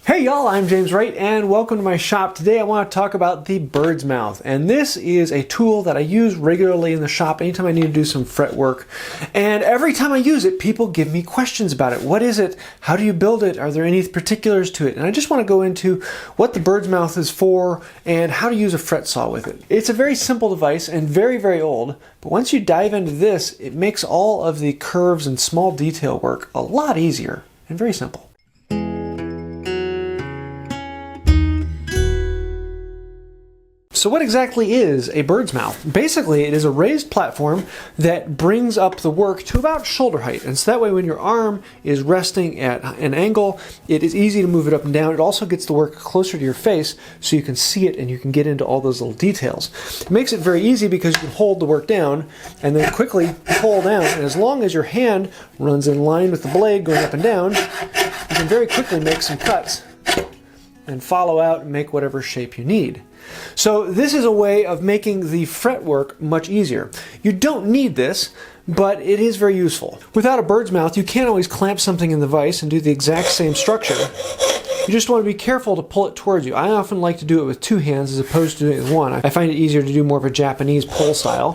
Hey y'all, I'm James Wright and welcome to my shop. Today I want to talk about the bird's mouth, and this is a tool that I use regularly in the shop anytime I need to do some fret work. And every time I use it, people give me questions about it. What is it? How do you build it? Are there any particulars to it? And I just want to go into what the bird's mouth is for and how to use a fret saw with it. It's a very simple device and very, very old, but once you dive into this, it makes all of the curves and small detail work a lot easier and very simple. So what exactly is a bird's mouth? Basically, it is a raised platform that brings up the work to about shoulder height. And so that way when your arm is resting at an angle, it is easy to move it up and down. It also gets the work closer to your face so you can see it and you can get into all those little details. It makes it very easy because you can hold the work down and then quickly pull down. And as long as your hand runs in line with the blade going up and down, you can very quickly make some cuts and follow out and make whatever shape you need. So this is a way of making the fret work much easier. You don't need this, but it is very useful. Without a bird's mouth, you can't always clamp something in the vise and do the exact same structure. You just want to be careful to pull it towards you. I often like to do it with two hands as opposed to doing it with one. I find it easier to do more of a Japanese pull style.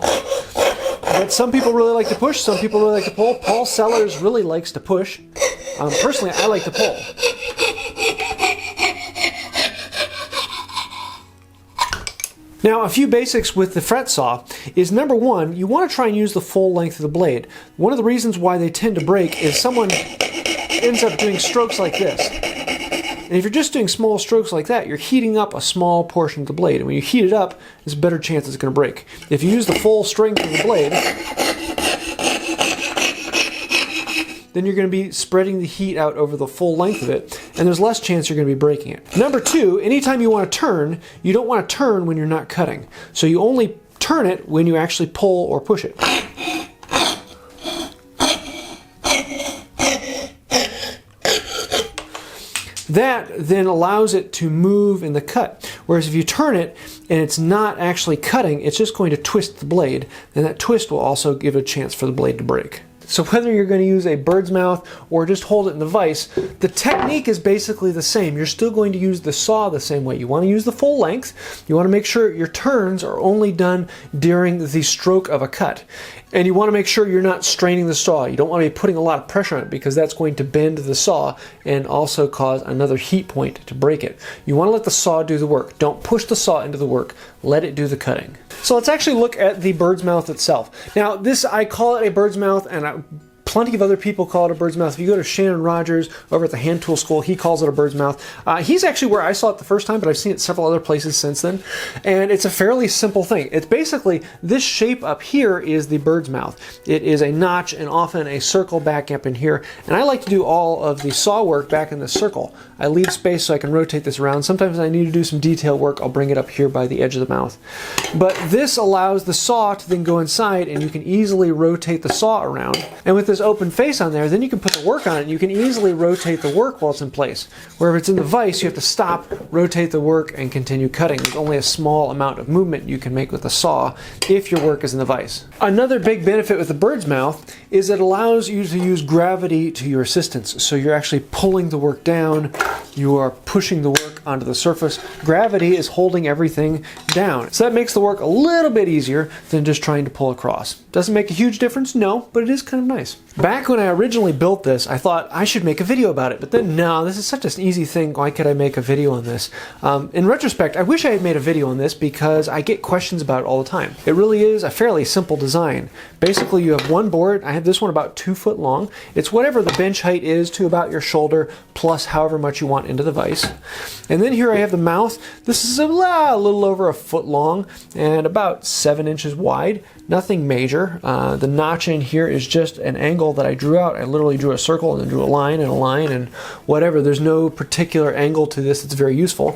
But some people really like to push, some people really like to pull. Paul Sellers really likes to push. Personally, I like to pull. Now, a few basics with the fret saw is, number one, you want to try and use the full length of the blade. One of the reasons why they tend to break is someone ends up doing strokes like this. And if you're just doing small strokes like that, you're heating up a small portion of the blade. And when you heat it up, there's a better chance it's going to break. If you use the full strength of the blade, then you're going to be spreading the heat out over the full length of it, and there's less chance you're going to be breaking it. Number two, anytime you want to turn, you don't want to turn when you're not cutting. So you only turn it when you actually pull or push it. That then allows it to move in the cut. Whereas if you turn it and it's not actually cutting, it's just going to twist the blade, and that twist will also give a chance for the blade to break. So whether you're going to use a bird's mouth or just hold it in the vise, the technique is basically the same. You're still going to use the saw the same way. You want to use the full length. You want to make sure your turns are only done during the stroke of a cut. And you want to make sure you're not straining the saw. You don't want to be putting a lot of pressure on it because that's going to bend the saw and also cause another heat point to break it. You want to let the saw do the work. Don't push the saw into the work. Let it do the cutting. So let's actually look at the bird's mouth itself. Now this, I call it a bird's mouth, and plenty of other people call it a bird's mouth. If you go to Shannon Rogers over at the Hand Tool School, he calls it a bird's mouth. He's actually where I saw it the first time, but I've seen it several other places since then. And it's a fairly simple thing. It's basically, this shape up here is the bird's mouth. It is a notch and often a circle back up in here. And I like to do all of the saw work back in this circle. I leave space so I can rotate this around. Sometimes I need to do some detail work. I'll bring it up here by the edge of the mouth. But this allows the saw to then go inside, and you can easily rotate the saw around. And with this open face on there, then you can put the work on it and you can easily rotate the work while it's in place. Where if it's in the vise, you have to stop, rotate the work, and continue cutting. There's only a small amount of movement you can make with the saw if your work is in the vise. Another big benefit with the bird's mouth is it allows you to use gravity to your assistance. So you're actually pulling the work down, you are pushing the work onto the surface. Gravity is holding everything down. So that makes the work a little bit easier than just trying to pull across. Doesn't make a huge difference, no, but it is kind of nice. Back when I originally built this, I thought I should make a video about it, but then no, this is such an easy thing, why could I make a video on this? In retrospect, I wish I had made a video on this because I get questions about it all the time. It really is a fairly simple design. Basically, you have one board. I have this one about 2 foot long. It's whatever the bench height is to about your shoulder, plus however much you want into the vise. And then here I have the mouth. This is a little over 1 foot long and about 7 inches wide. Nothing major. The notch in here is just an angle that I drew out. I literally drew a circle and then drew a line and whatever. There's no particular angle to this. It's very useful.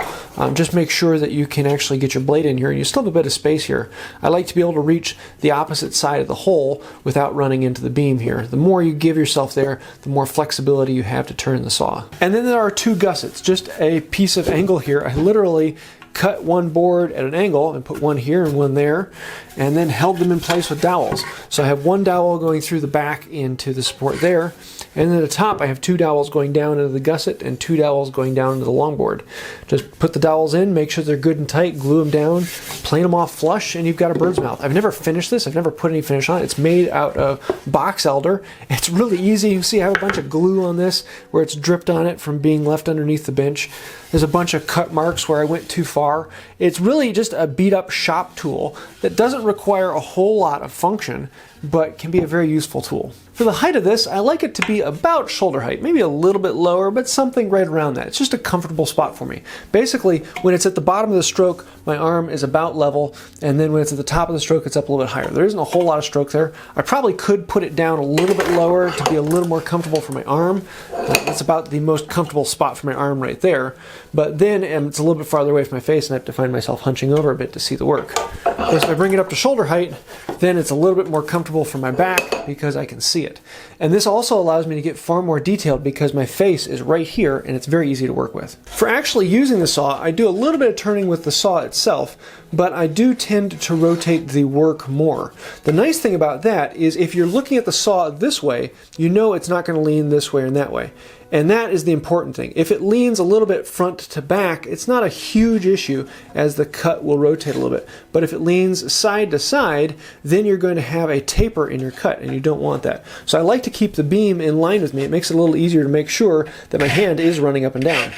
Just make sure that you can actually get your blade in here, and you still have a bit of space here. I like to be able to reach the opposite side of the hole without running into the beam here. The more you give yourself there, the more flexibility you have to turn the saw. And then there are 2 gussets, just a piece of angle here. I literally cut one board at an angle and put one here and one there, and then held them in place with dowels. So I have one dowel going through the back into the support there, and then at the top I have two dowels going down into the gusset and two dowels going down into the longboard. Just put the dowels in, make sure they're good and tight, glue them down, plane them off flush, and you've got a bird's mouth. I've never finished this. I've never put any finish on it. It's made out of box elder. It's really easy. You see I have a bunch of glue on this where it's dripped on it from being left underneath the bench. There's a bunch of cut marks where I went too far. It's really just a beat up shop tool that doesn't require a whole lot of function, but can be a very useful tool. For the height of this, I like it to be about shoulder height, maybe a little bit lower, but something right around that. It's just a comfortable spot for me. Basically, when it's at the bottom of the stroke, my arm is about level, and then when it's at the top of the stroke, it's up a little bit higher. There isn't a whole lot of stroke there. I probably could put it down a little bit lower to be a little more comfortable for my arm. That's about the most comfortable spot for my arm right there. But then it's a little bit farther away from my face, and I have to find myself hunching over a bit to see the work. Of course, if I bring it up to shoulder height, then it's a little bit more comfortable for my back because I can see it. And this also allows me to get far more detailed because my face is right here and it's very easy to work with. For actually using the saw, I do a little bit of turning with the saw itself, but I do tend to rotate the work more. The nice thing about that is if you're looking at the saw this way, you know it's not going to lean this way and that way. And that is the important thing. If it leans a little bit front to back, it's not a huge issue as the cut will rotate a little bit. But if it leans side to side, then you're going to have a taper in your cut, and you don't want that. So I like to keep the beam in line with me. It makes it a little easier to make sure that my hand is running up and down.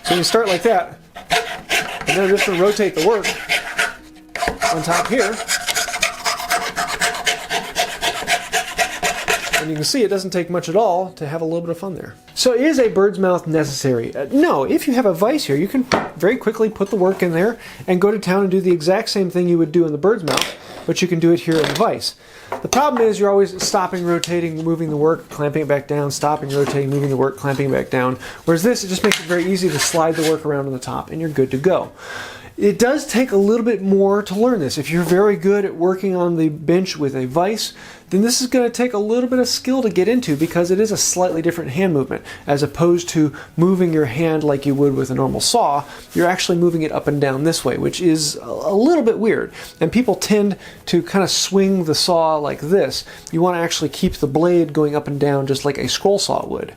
So you start like that, and then I'm just going to rotate the work on top here. And you can see it doesn't take much at all to have a little bit of fun there. So is a bird's mouth necessary? No, if you have a vise here, you can very quickly put the work in there and go to town and do the exact same thing you would do in the bird's mouth, but you can do it here in the vise. The problem is you're always stopping, rotating, moving the work, clamping it back down, stopping, rotating, moving the work, clamping it back down. Whereas this, it just makes it very easy to slide the work around on the top and you're good to go. It does take a little bit more to learn this. If you're very good at working on the bench with a vise, then this is going to take a little bit of skill to get into because it is a slightly different hand movement. As opposed to moving your hand like you would with a normal saw, you're actually moving it up and down this way, which is a little bit weird. And people tend to kind of swing the saw like this. You want to actually keep the blade going up and down just like a scroll saw would.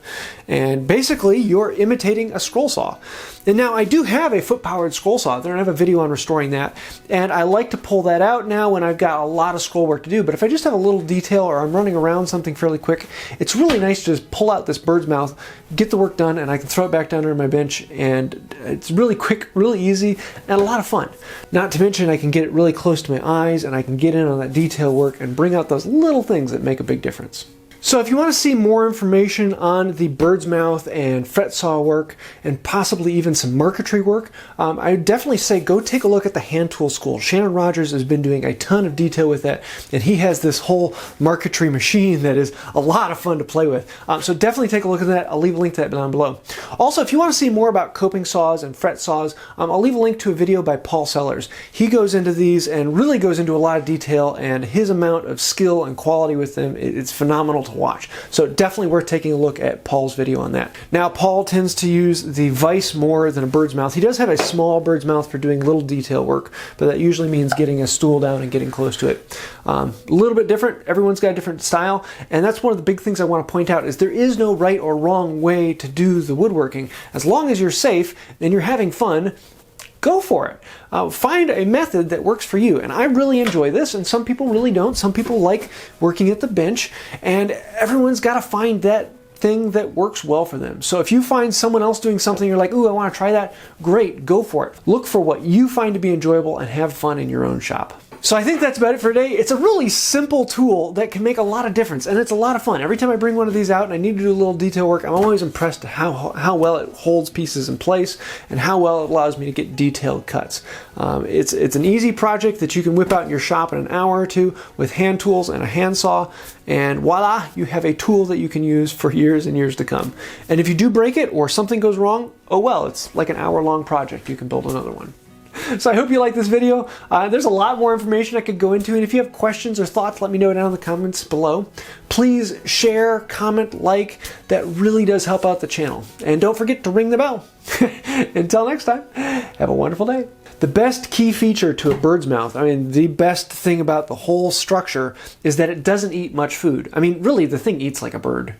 And basically, you're imitating a scroll saw. And now I do have a foot-powered scroll saw. I have a video on restoring that. And I like to pull that out now when I've got a lot of scroll work to do. But if I just have a little detail or I'm running around something fairly quick, it's really nice to just pull out this bird's mouth, get the work done, and I can throw it back down under my bench. And it's really quick, really easy, and a lot of fun. Not to mention I can get it really close to my eyes and I can get in on that detail work and bring out those little things that make a big difference. So if you want to see more information on the bird's mouth and fret saw work and possibly even some marquetry work, I would definitely say go take a look at the Hand Tool School. Shannon Rogers has been doing a ton of detail with that, and he has this whole marquetry machine that is a lot of fun to play with. So definitely take a look at that. I'll leave a link to that down below. Also, if you want to see more about coping saws and fret saws, I'll leave a link to a video by Paul Sellers. He goes into these and really goes into a lot of detail, and his amount of skill and quality with them, it's phenomenal to watch. So definitely worth taking a look at Paul's video on that. Now, Paul tends to use the vise more than a bird's mouth. He does have a small bird's mouth for doing little detail work, but that usually means getting a stool down and getting close to it. A little bit different. Everyone's got a different style, and that's one of the big things I want to point out is there is no right or wrong way to do the woodworking. As long as you're safe and you're having fun, go for it. Find a method that works for you. And I really enjoy this, and some people really don't. Some people like working at the bench, and everyone's got to find that thing that works well for them. So if you find someone else doing something, you're like, ooh, I want to try that, great, go for it. Look for what you find to be enjoyable and have fun in your own shop. So I think that's about it for today. It's a really simple tool that can make a lot of difference, and it's a lot of fun. Every time I bring one of these out and I need to do a little detail work, I'm always impressed at how well it holds pieces in place and how well it allows me to get detailed cuts. It's an easy project that you can whip out in your shop in an hour or two with hand tools and a handsaw, and voila, you have a tool that you can use for years and years to come. And if you do break it or something goes wrong, oh well, it's like an hour-long project. You can build another one. So I hope you like this video. There's a lot more information I could go into, and if you have questions or thoughts, let me know down in the comments below. Please share, comment, like. That really does help out the channel. And don't forget to ring the bell. Until next time, have a wonderful day. The best key feature to a bird's mouth, I mean, the best thing about the whole structure is that it doesn't eat much food. I mean, really, the thing eats like a bird.